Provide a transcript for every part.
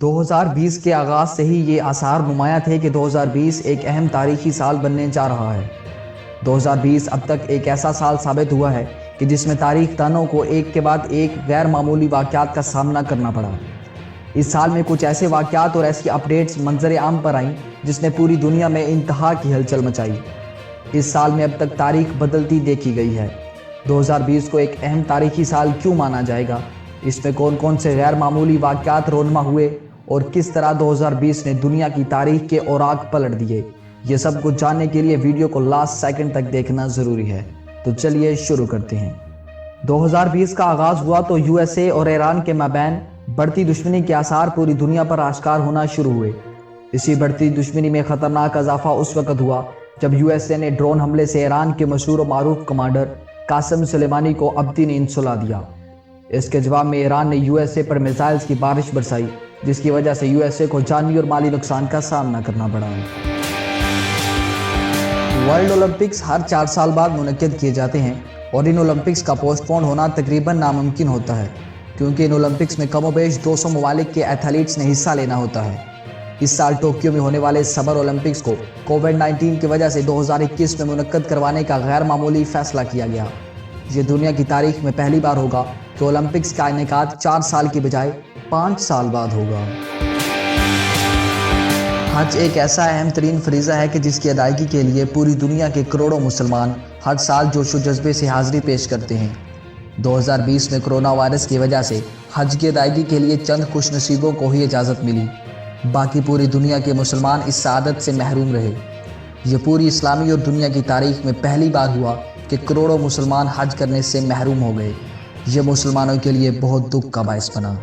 2020 کے آغاز سے ہی یہ آثار نمایاں تھے کہ 2020 ایک اہم تاریخی سال بننے جا رہا ہے۔ 2020 اب تک ایک ایسا سال ثابت ہوا ہے کہ جس میں تاریخ دانوں کو ایک کے بعد ایک غیر معمولی واقعات کا سامنا کرنا پڑا۔ اس سال میں کچھ ایسے واقعات اور ایسی اپڈیٹس منظر عام پر آئیں جس نے پوری دنیا میں انتہا کی ہلچل مچائی۔ اس سال میں اب تک تاریخ بدلتی دیکھی گئی ہے۔ 2020 کو ایک اہم تاریخی سال کیوں مانا جائے گا؟ اس میں کون کون سے غیر معمولی واقعات رونما ہوئے اور کس طرح 2020 نے دنیا کی تاریخ کے اوراق پلٹ دیے؟ یہ سب کچھ جاننے کے لیے ویڈیو کو لاسٹ سیکنڈ تک دیکھنا ضروری ہے۔ تو چلیے شروع کرتے ہیں۔ 2020 کا آغاز ہوا تو یو ایس اے اور ایران کے مابین بڑھتی دشمنی کے آثار پوری دنیا پر آشکار ہونا شروع ہوئے۔ اسی بڑھتی دشمنی میں خطرناک اضافہ اس وقت ہوا جب یو ایس اے نے ڈرون حملے سے ایران کے مشہور و معروف کمانڈر قاسم سلیمانی کو ابدی نیند سلا دیا۔ اس کے جواب میں ایران نے U S A per missiles کی بارش برسائی، جس کی وجہ سے یو ایس اے کو جانی اور مالی نقصان کا سامنا کرنا پڑا۔ ورلڈ اولمپکس ہر 4 سال بعد منعقد کیے جاتے ہیں اور ان اولمپکس کا پوسٹ پون ہونا تقریباً ناممکن ہوتا ہے، کیونکہ ان اولمپکس میں کم و بیش 200 ممالک کے ایتھلیٹس نے حصہ لینا ہوتا ہے۔ اس سال ٹوکیو میں ہونے والے سمر اولمپکس کو کووڈ-19 کی وجہ سے 2021 میں منعقد کروانے کا غیر معمولی فیصلہ کیا گیا۔ یہ دنیا کی تاریخ میں پہلی بار ہوگا کہ اولمپکس کا انعقاد 4 سال کی بجائے 5 سال بعد ہوگا۔ حج ایک ایسا اہم ترین فریضہ ہے کہ جس کی ادائیگی کے لیے پوری دنیا کے کروڑوں مسلمان ہر سال جوش و جذبے سے حاضری پیش کرتے ہیں۔ 2020 میں کرونا وائرس کی وجہ سے حج کی ادائیگی کے لیے چند خوش نصیبوں کو ہی اجازت ملی، باقی پوری دنیا کے مسلمان اس سعادت سے محروم رہے۔ یہ پوری اسلامی اور دنیا کی تاریخ میں پہلی بار ہوا کہ کروڑوں مسلمان حج کرنے سے محروم ہو گئے۔ یہ مسلمانوں کے لیے بہت دکھ کا باعث بنا۔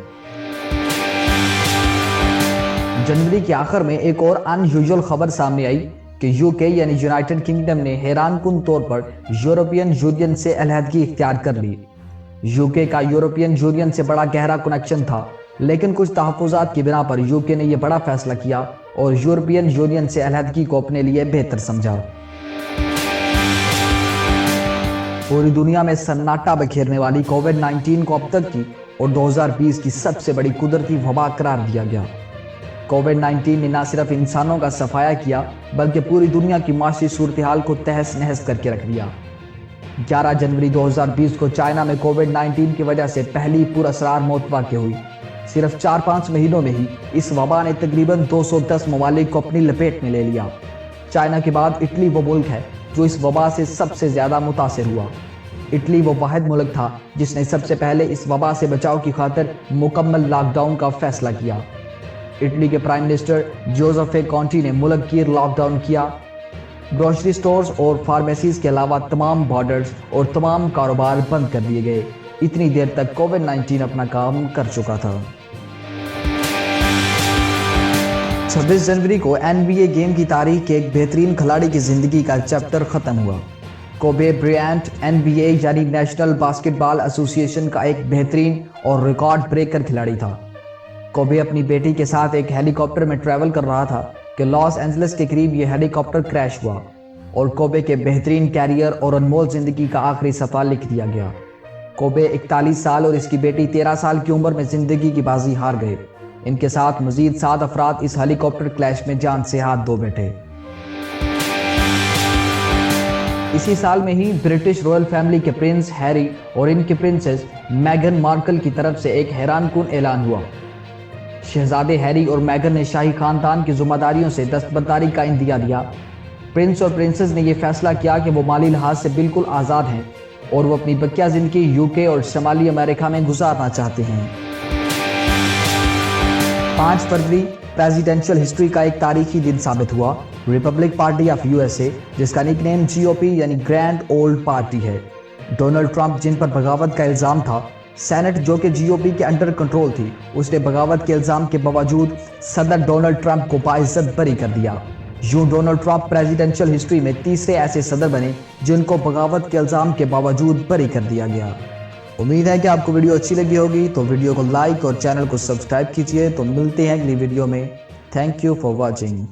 جنوری کے آخر میں ایک اور ان یوزول خبر سامنے آئی کہ یو کے یعنی یونائٹڈ کنگڈم نے حیران کن طور پر یورپین یونین سے علیحدگی اختیار کر لی۔ یو کے کا یورپین یونین سے بڑا گہرا کنیکشن تھا، لیکن کچھ تحفظات کی بنا پر یو کے نے یہ بڑا فیصلہ کیا اور یورپین یونین سے علیحدگی کو اپنے لیے بہتر سمجھا۔ پوری دنیا میں سناٹا بکھیرنے والی کووڈ-19 کو اب تک کی اور 2020 کی سب سے بڑی قدرتی وبا قرار دیا گیا۔ کووڈ-19 نے نہ صرف انسانوں کا صفایا کیا بلکہ پوری دنیا کی معاشی صورتحال کو تہس نہس کر کے رکھ دیا۔ 11 جنوری 2020 کو چائنا میں کووڈ-19 کی وجہ سے پہلی پر اسرار موت واقع ہوئی۔ صرف 4-5 مہینوں میں ہی اس وبا نے تقریباً 210 ممالک کو اپنی لپیٹ میں لے لیا۔ چائنا کے بعد اٹلی وہ ملک ہے جو اس وبا سے سب سے زیادہ متاثر ہوا۔ اٹلی وہ واحد ملک تھا جس نے سب سے پہلے اس وبا سے بچاؤ کی خاطر مکمل لاک ڈاؤن کا فیصلہ کیا۔ اٹلی کے پرائم منسٹر جوزفے کونٹی نے ملک گیر لاک ڈاؤن کیا۔ گروسری سٹورز اور فارمیسیز کے علاوہ تمام بارڈرز اور تمام کاروبار بند کر دیے گئے۔ اتنی دیر تک کووڈ-19 اپنا کام کر چکا تھا۔ 26 جنوری کو NBA گیم کی تاریخ کے ایک بہترین کھلاڑی کی زندگی کا چیپٹر ختم ہوا۔ کوبے برائنٹ NBA یعنی نیشنل باسکٹ بال ایسوسی ایشن کا ایک بہترین اور ریکارڈ بریکر کھلاڑی تھا۔ کوبے اپنی بیٹی کے ساتھ ایک ہیلی کاپٹر میں ٹریول کر رہا تھا کہ لاس اینجلس کے قریب یہ ہیلی کاپٹر کریش ہوا اور کوبے کے بہترین کیریئر اور انمول زندگی کا آخری صفحہ لکھ دیا گیا۔ کوبے 41 سال اور اس کی بیٹی 13 سال کی عمر میں زندگی کی بازی ہار گئے۔ ان کے ساتھ مزید 7 افراد اس ہیلی کاپٹر کریش میں جان سے ہاتھ دھو بیٹھے۔ اسی سال میں ہی برٹش رائل فیملی کے پرنس ہیری اور ان کی پرنسس میگن مارکل کی طرف سے ایک حیران کن اعلان ہوا۔ شہزادے ہیری اور میگن نے شاہی خاندان کی ذمہ داریوں سے دستبرداری کا عندیہ دیا۔ پرنس اور پرنسس نے یہ فیصلہ کیا کہ وہ مالی لحاظ سے بالکل آزاد ہیں اور وہ اپنی بقیہ زندگی یو کے اور شمالی امریکہ میں گزارنا چاہتے ہیں۔ 5 فروری پریزیڈنشل ہسٹری کا ایک تاریخی دن ثابت ہوا۔ Republic party of U S A, جس کا نک نیم GOP یعنی گرینڈ اولڈ پارٹی ہے، ڈونلڈ ٹرمپ جن پر بغاوت کا الزام تھا، سینٹ جو کہ GOP کے انڈر کنٹرول تھی، اس نے بغاوت کے الزام کے باوجود صدر ڈونلڈ ٹرمپ کو باعزت بری کر دیا۔ یوں ڈونلڈ ٹرمپ پریزیڈنشل ہسٹری میں تیسرے ایسے صدر بنے جن کو بغاوت کے الزام کے باوجود بری کر دیا گیا۔ امید ہے کہ آپ کو ویڈیو اچھی لگی ہوگی، تو ویڈیو کو لائک اور چینل کو سبسکرائب کیجئے۔ تو ملتے ہیں اگلی ویڈیو میں۔ Thank you for watching.